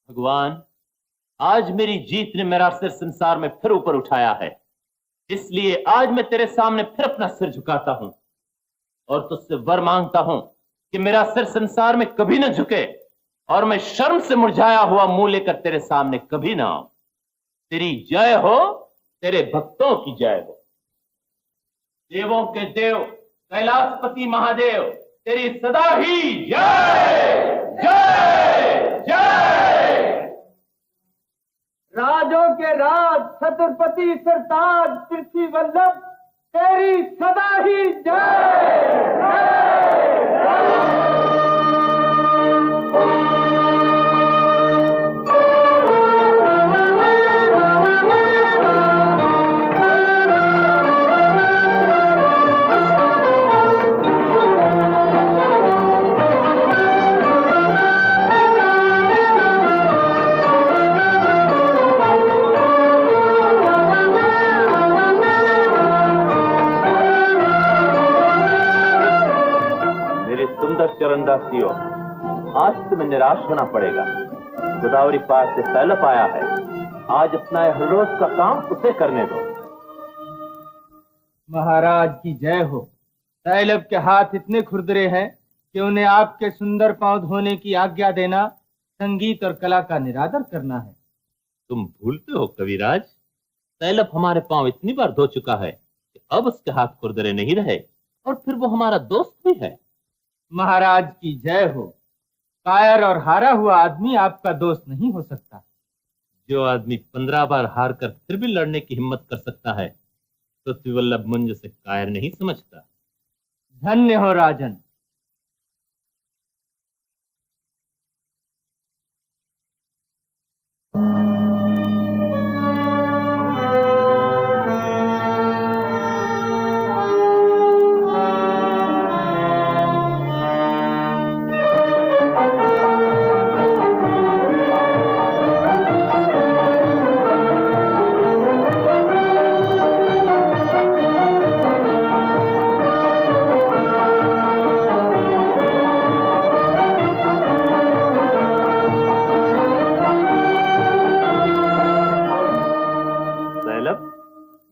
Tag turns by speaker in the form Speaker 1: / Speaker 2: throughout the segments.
Speaker 1: भगवान, आज मेरी जीत ने मेरा सिर संसार में फिर ऊपर उठाया है, इसलिए आज मैं तेरे सामने फिर अपना सिर झुकाता हूं और तुझसे वर मांगता हूं कि मेरा सिर संसार में कभी न झुके और मैं शर्म से मुरझाया हुआ मुंह लेकर तेरे सामने कभी ना आऊं। तेरी जय हो, तेरे भक्तों की जय हो। देवों के देव कैलाशपति महादेव, तेरी सदा ही जय जय जय।
Speaker 2: राजों के राज छत्रपति सरताज पृथ्वी वल्लभ, तेरी सदा ही जय जय जय।
Speaker 1: चरणदासियों, आज तुम्हें निराश होना पड़ेगा। गोदावरी पार से सैलप आया है, आज अपना हर रोज का काम उसे करने दो।
Speaker 2: महाराज की जय हो। सैलभ के हाथ इतने खुरदरे हैं कि उन्हें आपके सुंदर पांव धोने की आज्ञा देना संगीत और कला का निरादर करना है।
Speaker 1: तुम भूलते हो कविराज, सैलभ हमारे पांव इतनी बार धो चुका है कि अब उसके हाथ खुरदरे नहीं रहे, और फिर वो हमारा दोस्त भी है।
Speaker 2: महाराज की जय हो। कायर और हारा हुआ आदमी आपका दोस्त नहीं हो सकता।
Speaker 1: जो आदमी 15 बार हार कर फिर भी लड़ने की हिम्मत कर सकता है, तो पृथ्वीवल्लभ मुंज से कायर नहीं समझता।
Speaker 2: धन्य हो राजन।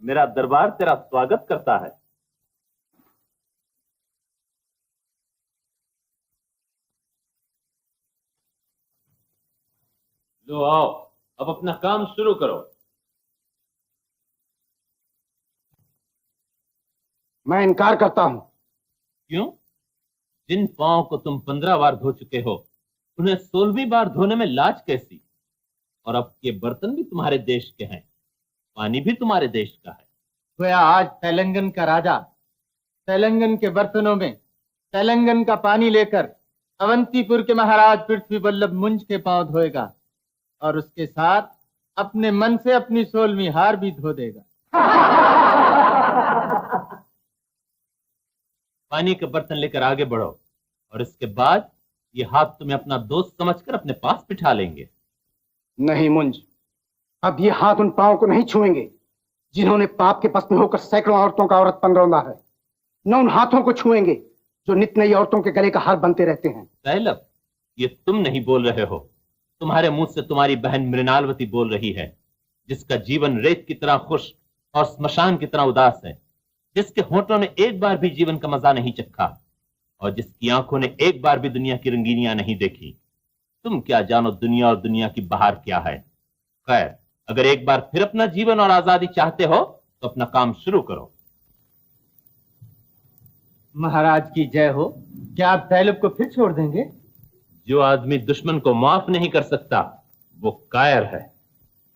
Speaker 1: मेरा दरबार तेरा स्वागत करता है। लो आओ, अब अपना काम शुरू करो।
Speaker 3: मैं इनकार करता हूं।
Speaker 1: क्यों? जिन पांव को तुम 15 बार धो चुके हो, उन्हें 16वीं बार धोने में लाज कैसी? और अब के बर्तन भी तुम्हारे देश के हैं, पानी भी तुम्हारे देश का है।
Speaker 2: गोया आज तेलंगन का राजा तेलंगन के बर्तनों में तेलंगन का पानी लेकर अवंतीपुर के महाराज पृथ्वी वल्लभ मुंज के पांव धोएगा, और उसके साथ अपने मन से अपनी 16वीं हार भी धो देगा।
Speaker 1: पानी के बर्तन लेकर आगे बढ़ो, और इसके बाद ये हाथ तुम्हें अपना दोस्त समझकर अपने पास बिठा लेंगे।
Speaker 3: नहीं मुंज, अब ये हाथ उन पांव को नहीं छुएंगे जिन्होंने पाप के पस में होकर सैकड़ों औरतों का औरतपन रौंदा है। न उन हाथों को छुएंगे जो नित नई औरतों के गले का हार बनते रहते हैं।
Speaker 1: सैलभ, ये तुम नहीं बोल रहे हो, तुम्हारे मुंह से तुम्हारी बहन मृणालवती बोल रही है, जिसका जीवन रेत की तरह खुश और स्मशान की तरह उदास है, जिसके होठों ने एक बार भी जीवन का मजा नहीं चखा और जिसकी आंखों ने एक बार भी दुनिया की रंगीनियां नहीं देखी। तुम क्या जानो दुनिया और दुनिया की बहार क्या है। खैर, अगर एक बार फिर अपना जीवन और आजादी चाहते हो तो अपना काम शुरू करो।
Speaker 2: महाराज की जय हो। क्या आप तैलब को फिर छोड़ देंगे?
Speaker 1: जो आदमी दुश्मन को माफ नहीं कर सकता वो कायर है।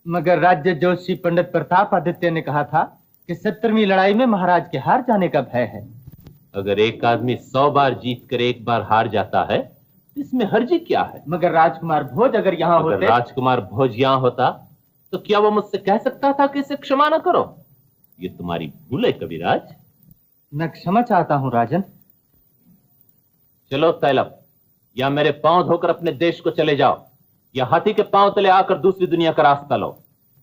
Speaker 2: मगर राज्य जोशी पंडित प्रताप आदित्य ने कहा था कि 70वीं लड़ाई में महाराज के हार जाने का भय है।
Speaker 1: अगर एक आदमी 100 बार जीत कर एक बार हार जाता है, इसमें हर्जी क्या है?
Speaker 2: मगर राजकुमार भोज अगर यहाँ होते,
Speaker 1: राजकुमार भोज यहाँ होता तो क्या वो मुझसे कह सकता था कि इसे क्षमा न करो? ये तुम्हारी भूल है कविराज।
Speaker 2: मैं क्षमा चाहता हूँ राजन।
Speaker 1: चलो तैलब, या मेरे पांव धोकर अपने देश को चले जाओ, या हाथी के पांव तले आकर दूसरी दुनिया का रास्ता लो।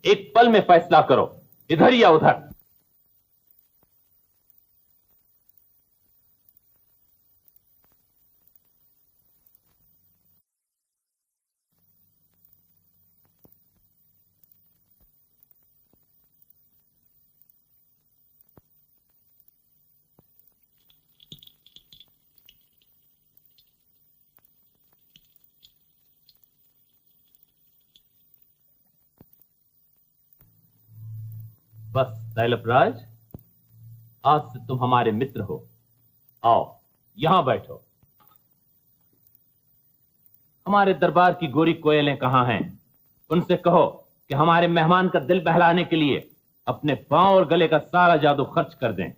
Speaker 1: एक पल में फैसला करो, इधर या उधर। बस तैलपराज, आज से तुम हमारे मित्र हो। आओ यहां बैठो। हमारे दरबार की गोरी कोयलें कहां हैं? उनसे कहो कि हमारे मेहमान का दिल बहलाने के लिए अपने पांव और गले का सारा जादू खर्च कर दें।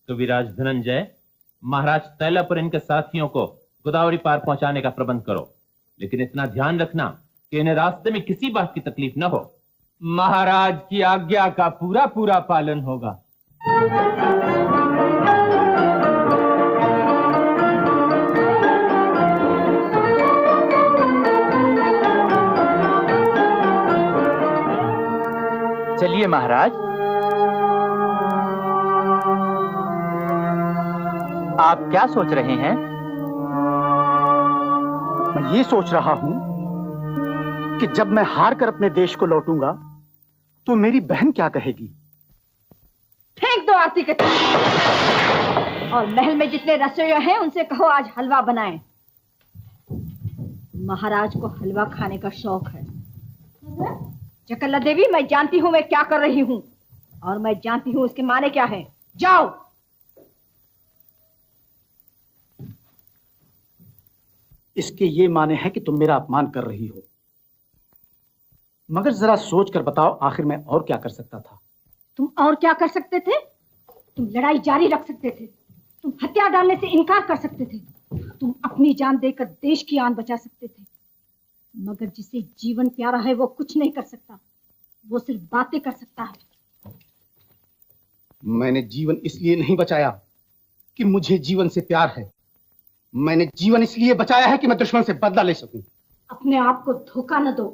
Speaker 1: कविराज धनंजय, महाराज तैलप और इनके साथियों को गोदावरी पार पहुंचाने का प्रबंध करो, लेकिन इतना ध्यान रखना कि इन्हें रास्ते में किसी बात की तकलीफ न हो।
Speaker 2: महाराज की आज्ञा का पूरा पूरा पालन होगा। चलिए महाराज। आप क्या सोच रहे हैं?
Speaker 3: मैं ये सोच रहा हूं कि जब मैं हार कर अपने देश को लौटूंगा तो मेरी बहन क्या कहेगी।
Speaker 4: फेंक दो आरती के तख्ते और महल में जितने रसोइये हैं उनसे कहो आज हलवा बनाएं। महाराज को हलवा खाने का शौक है। चकल्ला देवी, मैं जानती हूं मैं क्या कर रही हूं और मैं जानती हूं उसके माने क्या है। जाओ।
Speaker 3: इसके ये माने हैं कि तुम मेरा अपमान कर रही हो, मगर जरा सोच कर बताओ आखिर मैं और क्या कर सकता था।
Speaker 4: तुम और क्या कर सकते थे? तुम लड़ाई जारी रख सकते थे, तुम हथियार डालने से इनकार कर सकते थे, तुम अपनी जान देकर देश की आन बचा सकते थे। मगर जिसे जीवन प्यारा है वो कुछ नहीं कर सकता, वो सिर्फ बातें कर सकता है।
Speaker 3: मैंने जीवन इसलिए नहीं बचाया कि मुझे जीवन से प्यार है, मैंने जीवन इसलिए बचाया है कि मैं दुश्मन से बदला ले सकूं।
Speaker 4: अपने आप को धोखा न दो।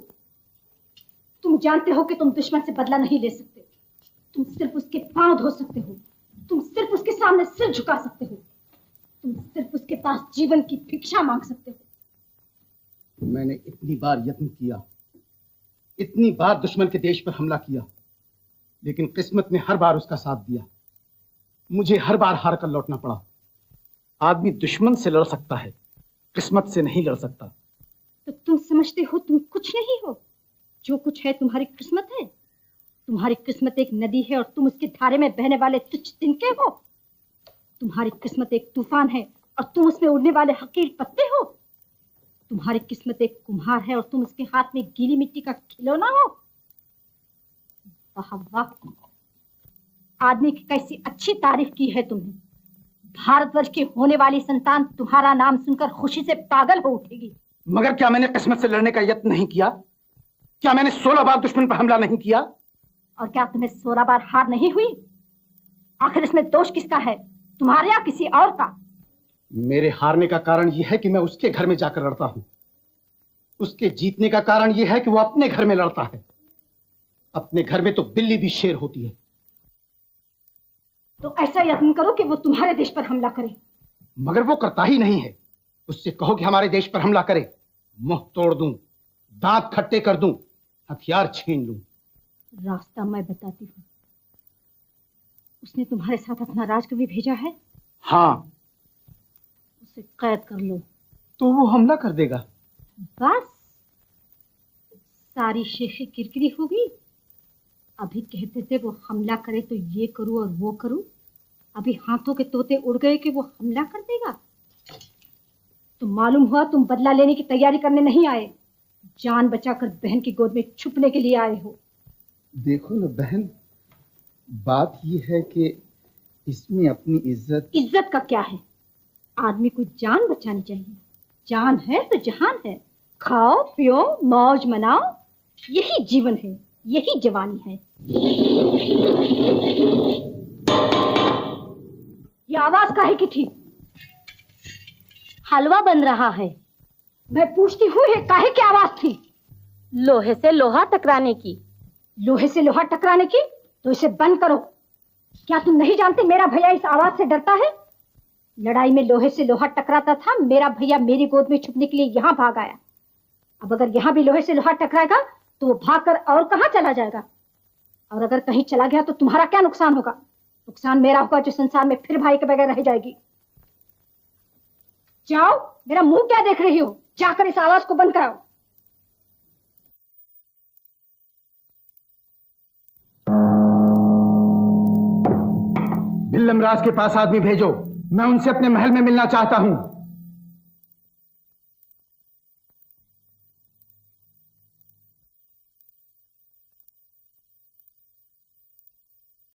Speaker 4: तुम जानते हो कि तुम दुश्मन से बदला नहीं ले सकते। तुम सिर्फ उसके पांव धो सकते हो, तुम सिर्फ उसके सामने सिर झुका सकते हो, तुम सिर्फ उसके पास जीवन की भिक्षा मांग सकते हो।
Speaker 3: मैंने इतनी बार यत्न किया, इतनी बार दुश्मन के देश पर हमला किया, लेकिन किस्मत ने हर बार उसका साथ दिया। मुझे हर बार हार कर लौटना पड़ा। आदमी दुश्मन से लड़ सकता है, किस्मत से नहीं लड़ सकता।
Speaker 4: तो तुम समझते हो तुम कुछ नहीं हो? जो कुछ है तुम्हारी किस्मत है। तुम्हारी किस्मत एक नदी है और तुम उसके धारे में बहने वाले तुच्छ तिनके हो। तुम्हारी किस्मत एक तूफान है और तुम उसमें उड़ने वाले हकीर पत्ते हो। तुम्हारी किस्मत एक कुम्हार है और तुम उसके हाथ में गीली मिट्टी का खिलौना हो। वाह वाह, आदमी की कैसी अच्छी तारीफ की है तुमने। भारतवर्ष की होने वाली संतान तुम्हारा नाम सुनकर खुशी से पागल हो उठेगी।
Speaker 3: मगर क्या मैंने किस्मत से लड़ने का यत्न नहीं किया? क्या मैंने 16 बार दुश्मन पर हमला नहीं किया?
Speaker 4: और क्या तुम्हें 16 बार हार नहीं हुई? आखिर इसमें दोष किसका है, तुम्हारे या किसी और का?
Speaker 3: मेरे हारने का कारण यह है कि मैं उसके घर में जाकर लड़ता हूं। उसके जीतने का कारण यह है कि वो अपने घर में लड़ता है। अपने घर में तो बिल्ली भी शेर होती है।
Speaker 4: तो ऐसा यत्न करो कि वो तुम्हारे देश पर हमला करे।
Speaker 3: मगर वो करता ही नहीं है। उससे कहो कि हमारे देश पर हमला करे, मुंह तोड़ दूं, दांत खट्टे कर दूं, हथियार छीन लूं।
Speaker 4: रास्ता मैं बताती हूँ। उसने तुम्हारे साथ अपना राजकवि भेजा है?
Speaker 3: हाँ।
Speaker 4: उसे कैद कर लो।
Speaker 3: तो वो हमला कर देगा?
Speaker 4: बस सारी शेखी किरकिरी होगी। अभी कहते थे वो हमला करे तो ये करूं और वो करूं, अभी हाथों के तोते उड़ गए कि वो हमला कर देगा। तो मालूम हुआ तुम बदला लेने की तैयारी करने नहीं आए, जान बचाकर बहन की गोद में छुपने के लिए आए हो।
Speaker 5: देखो ना बहन, बात ये है कि इसमें अपनी
Speaker 4: इज्जत का क्या है? आदमी को जान बचानी चाहिए। जान है तो जहान है। खाओ पियो मौज मनाओ, यही जीवन है, यही जवानी है। ये आवाज काहे की थी?
Speaker 6: हलवा बन रहा है।
Speaker 4: मैं पूछती हूँ ये काहे की आवाज थी?
Speaker 6: लोहे से लोहा टकराने की।
Speaker 4: लोहे से लोहा टकराने की? तो इसे बंद करो। क्या तुम नहीं जानते मेरा भैया इस आवाज से डरता है? लड़ाई में लोहे से लोहा टकराता था, मेरा भैया मेरी गोद में छुपने के लिए यहाँ भाग आया। अब अगर यहाँ भी लोहे से लोहा टकराएगा तो वो भागकर और कहाँ चला जाएगा? और अगर कहीं चला गया तो तुम्हारा क्या नुकसान होगा? नुकसान मेरा होगा जो संसार में फिर भाई के बगैर रह जाएगी। जाओ, मेरा मुंह क्या देख रही हो? जाकर इस आवाज को बंद कराओ।
Speaker 3: भिल्लमराज के पास आदमी भेजो, मैं उनसे अपने महल में मिलना चाहता हूं।